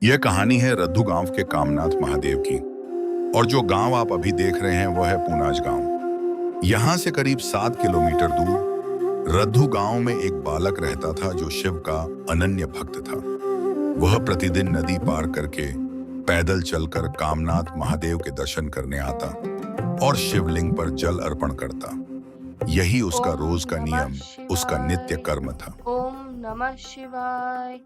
यह कहानी है रद्दू गांव के कामनाथ महादेव की। और जो गांव आप अभी देख रहे हैं वो है पूनाज गांव। यहाँ से करीब 7 किलोमीटर दूर रद्दू गांव में एक बालक रहता था जो शिव का अनन्य भक्त था। वह प्रतिदिन नदी पार करके पैदल चलकर कामनाथ महादेव के दर्शन करने आता और शिवलिंग पर जल अर्पण करता। यही उसका ओम रोज का नमः नियम, उसका नित्य शिवाय। कर्म था। ओम नमः शिवाय।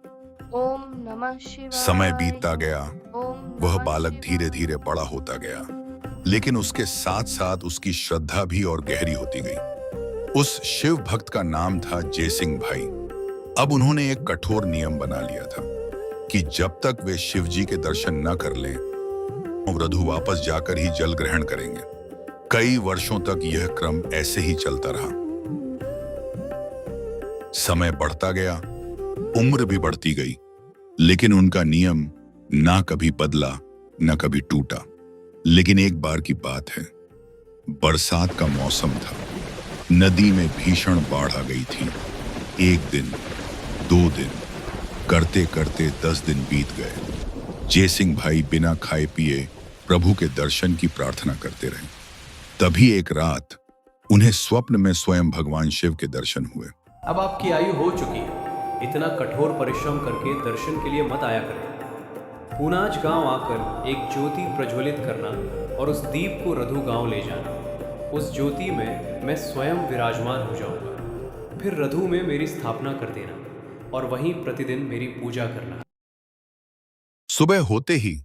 ओम नमः समय शिवाय। बीतता गया, ओम वह नमः बालक धीरे शिवाय। धीरे बड़ा होता गया, लेकिन उसके साथ साथ उसकी श्रद्धा भी और गहरी होती गई। उस शिव भक्त का नाम था जयसिंह भाई। अब उन्होंने एक कठोर नियम बना लिया था कि जब तक वे शिव जी के दर्शन न कर लें, रद्दू वापस जाकर ही जल ग्रहण करेंगे। कई वर्षों तक यह क्रम ऐसे ही चलता रहा। समय बढ़ता गया, उम्र भी बढ़ती गई, लेकिन उनका नियम ना कभी बदला, ना कभी टूटा। लेकिन एक बार की बात है, बरसात का मौसम था। नदी में भीषण बाढ़ आ गई थी। 1 दिन, 2 दिन, करते करते 10 दिन बीत गए। जयसिंह भाई बिना खाए पिए प्रभु के दर्शन की प्रार्थना करते रहे। तभी एक रात उन्हें स्वप्न में स्वयं भगवान शिव के दर्शन हुए। अब आपकी आयु हो चुकी है, इतना कठोर परिश्रम करके दर्शन के लिए मत आया करें। पूनाज गांव आकर एक ज्योति प्रज्वलित करना और उस दीप को रद्दू गांव ले जाना। उस ज्योति में मैं स्वयं विराजमान हो जाऊंगा। फिर रद्दू में मेरी स्थापना कर देना और वहीं प्रतिदिन मेरी पूजा करना। सुबह होते ही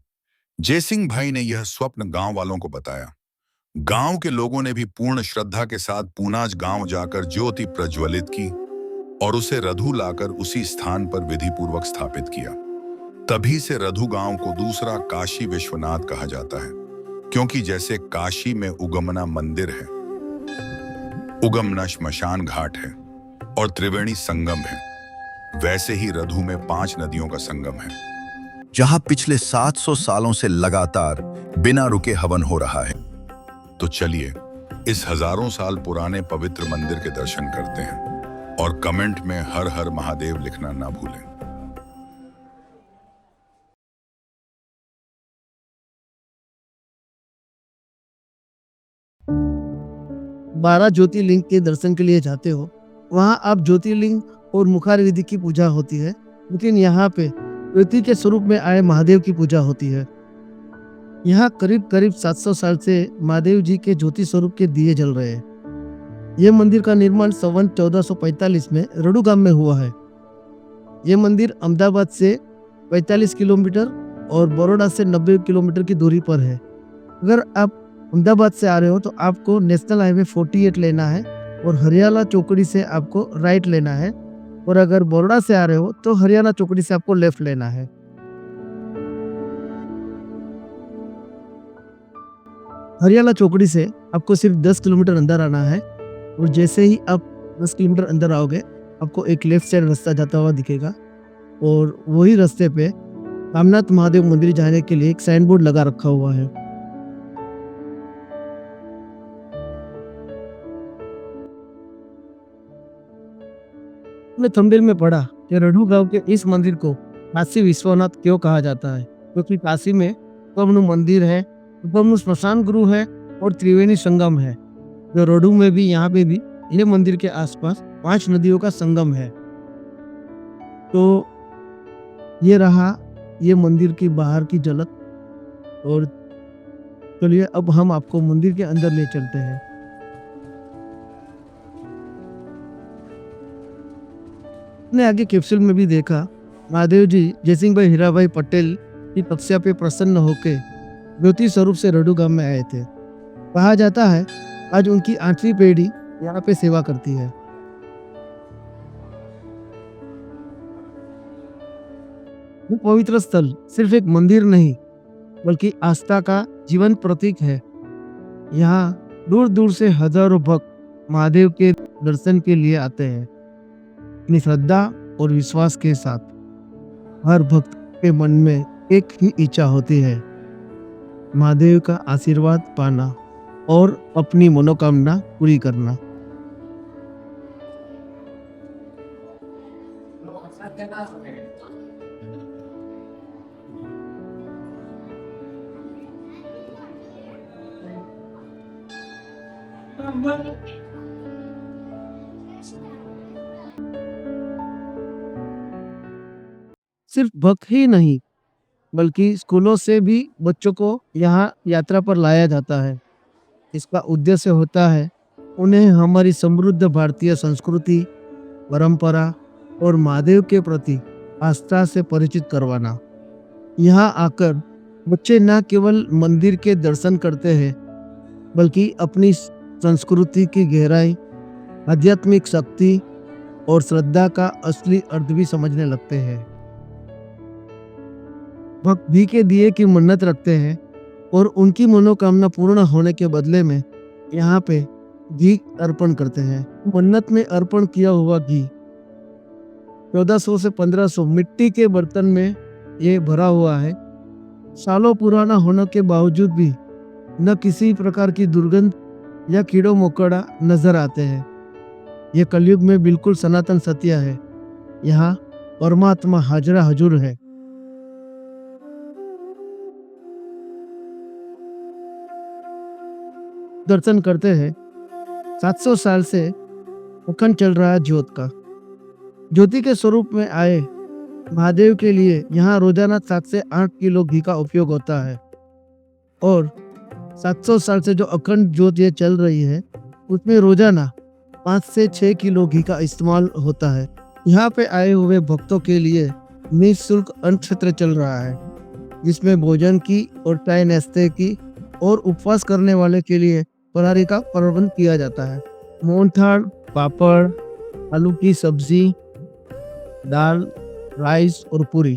जयसिंह भाई ने यह स्वप्न गांव वालों को बताया। गांव के लोगों ने भी पूर्ण श्रद्धा के साथ पूनाज गांव जाकर ज्योति प्रज्वलित की और उसे रद्दू लाकर उसी स्थान पर विधि पूर्वक स्थापित किया। तभी से रद्दू गांव को दूसरा काशी विश्वनाथ कहा जाता है, क्योंकि जैसे काशी में उगमना मंदिर है, उगमना श्मशान घाट है और त्रिवेणी संगम है, वैसे ही रद्दू में 5 नदियों का संगम है, जहां पिछले 700 सालों से लगातार बिना रुके हवन हो रहा है। तो चलिए इस हजारों साल पुराने पवित्र मंदिर के दर्शन करते हैं और कमेंट में हर हर महादेव लिखना ना भूलें। बारह ज्योतिर्लिंग के दर्शन के लिए जाते हो, वहाँ आप ज्योतिर्लिंग और मुखार विधि की पूजा होती है, लेकिन यहाँ पे ज्योति के स्वरूप में आए महादेव की पूजा होती है। यहाँ करीब करीब 700 साल से महादेव जी के ज्योति स्वरूप के दिए जल रहे हैं। ये मंदिर का निर्माण सन 1445 में रद्दू गांव में हुआ है। ये मंदिर अहमदाबाद से 45 किलोमीटर और बड़ौदा से 90 किलोमीटर की दूरी पर है। अगर आप अहमदाबाद से आ रहे हो तो आपको नेशनल हाईवे 48 लेना है और हरियाणा चौकड़ी से आपको राइट लेना है, और अगर बड़ौदा से आ रहे हो तो हरियाणा चौकड़ी से आपको लेफ्ट लेना है। हरियाणा चौकड़ी से आपको सिर्फ 10 किलोमीटर अंदर आना है, और जैसे ही आप 10 किलोमीटर अंदर आओगे आपको एक लेफ्ट साइड रास्ता जाता हुआ दिखेगा, और वही रास्ते पे कामनाथ महादेव मंदिर जाने के लिए एक साइन बोर्ड लगा रखा हुआ है। मैंने थंबनेल में पढ़ा कि रद्दू गांव के इस मंदिर को काशी विश्वनाथ क्यों कहा जाता है, क्योंकि काशी में स्वयं मंदिर है, स्वयं श्मशान गृह है और त्रिवेणी संगम है। जो रद्दू में भी, यहाँ पे भी ये मंदिर के आसपास 5 नदियों का संगम है। तो ये रहा ये मंदिर की बाहर की झलक, और चलिए अब हम आपको मंदिर के अंदर ले चलते हैं। हमने आगे कैप्सूल में भी देखा, महादेव जी जयसिंह भाई हीराभाई पटेल की तपस्या पे प्रसन्न होकर ज्योति स्वरूप से रद्दू गांव में आए थे। कहा जाता है आज उनकी 8वीं पीढ़ी यहाँ पे सेवा करती है। वो पवित्र स्थल सिर्फ एक मंदिर नहीं, बल्कि आस्था का जीवन प्रतीक है। यहाँ दूर दूर से हजारों भक्त महादेव के दर्शन के लिए आते हैं, अपनी श्रद्धा और विश्वास के साथ। हर भक्त के मन में एक ही इच्छा होती है, महादेव का आशीर्वाद पाना और अपनी मनोकामना पूरी करना। सिर्फ भक्त ही नहीं बल्कि स्कूलों से भी बच्चों को यहाँ यात्रा पर लाया जाता है। इसका उद्देश्य होता है उन्हें हमारी समृद्ध भारतीय संस्कृति, परंपरा और महादेव के प्रति आस्था से परिचित करवाना। यहाँ आकर बच्चे न केवल मंदिर के दर्शन करते हैं बल्कि अपनी संस्कृति की गहराई, आध्यात्मिक शक्ति और श्रद्धा का असली अर्थ भी समझने लगते हैं। भक्त घी के दिए की मन्नत रखते हैं और उनकी मनोकामना पूर्ण होने के बदले में यहाँ पे घी अर्पण करते हैं। मन्नत में अर्पण किया हुआ घी 1400 से 1500 मिट्टी के बर्तन में ये भरा हुआ है। सालों पुराना होने के बावजूद भी न किसी प्रकार की दुर्गंध या कीड़ो मकोड़ा नजर आते हैं। ये कलयुग में बिल्कुल सनातन सत्य है। यहाँ परमात्मा हाजरा हजूर है। दर्शन करते हैं। 700 साल से अखंड चल रहा है ज्योत का। ज्योति के स्वरूप में आए महादेव के लिए यहाँ रोजाना 7 से 8 किलो घी का उपयोग होता है और 700 साल से जो अखंड ज्योत ये चल रही है उसमें रोजाना 5 से 6 किलो घी का इस्तेमाल होता है। यहाँ पे आए हुए भक्तों के लिए निःशुल्क अन्न क्षेत्र चल रहा है जिसमें भोजन की और चाय नाश्ते की और उपवास करने वाले के लिए फरारी का प्रबंध किया जाता है। मोहनथाल, पापड़, आलू की सब्जी, दाल, राइस और पूरी।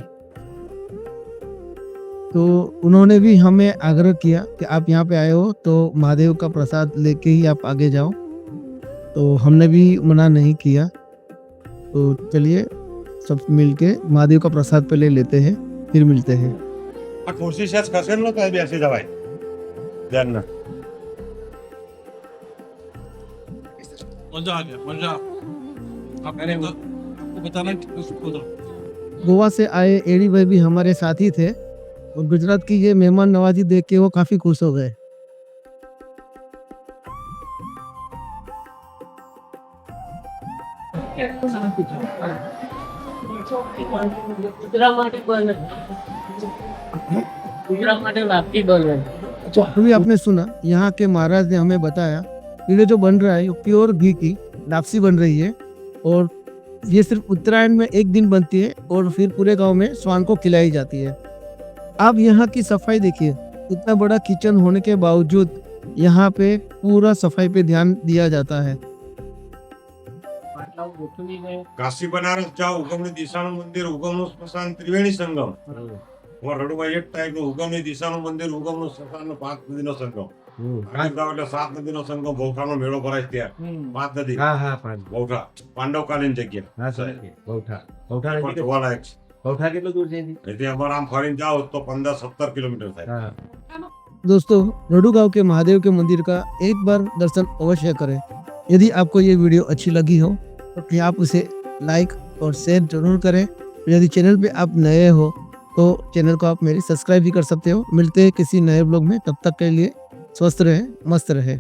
तो उन्होंने भी हमें आग्रह किया कि आप यहाँ पे आए हो तो महादेव का प्रसाद लेके ही आप आगे जाओ। तो हमने भी मना नहीं किया। तो चलिए सब मिलके महादेव का प्रसाद पहले लेते हैं फिर मिलते हैं। कोशिश कसेल ना काय ऐसे दवाई जानना मजा आ गया मजा। आपको बताना उसको तो। गोवा से आए एडी भाई भी हमारे साथी थे और गुजरात की ये मेहमान नवाजी देख के वो काफी खुश हो गए। अभी आपने सुना यहाँ के महाराज ने हमें बताया ये जो बन रहा है ये प्योर घी की लापसी बन रही है और ये सिर्फ उत्तरायण में एक दिन बनती है और फिर पूरे गांव में स्वान को खिलाई जाती है। आप यहाँ की सफाई देखिए। इतना बड़ा किचन होने के बावजूद यहाँ पे पूरा सफाई पे ध्यान दिया जाता है। काशी बनारस जाओ हुकमनी दिशाનું મંદિર હુકમનું સ્મશાન ત્રિવેણી સંગમ રડુભાઈ એક ટાઈપ નું હુકમની દિશાનું મંદિર હુકમનું સ્મશાન 5 નદીનો સંગમ ગામ એટલે 7 નદીનો સંગમ ભૌઠાનો મેળો ભરાય ત્યાં 5 નદી હા હા પાંચ ભૌઠા પાંડવકાલીન જગ્યા હા સર બહુઠા બહુઠા પણ જોવાલાયક છે બહુઠા કેટલું દૂર છે એટલે અમારે આમ ફરીને જાઓ તો 15-17 કિલોમીટર થાય। હા दोस्तों रडू गांव के महादेव के मंदिर का एक बार दर्शन अवश्य करें। यदि आपको ये वीडियो अच्छी लगी हो तो आप उसे लाइक और शेयर जरूर करें। यदि चैनल पे आप नए हो तो चैनल को आप मेरी सब्सक्राइब भी कर सकते हो। मिलते हैं किसी नए ब्लॉग में, तब तक के लिए स्वस्थ रहें, मस्त रहें।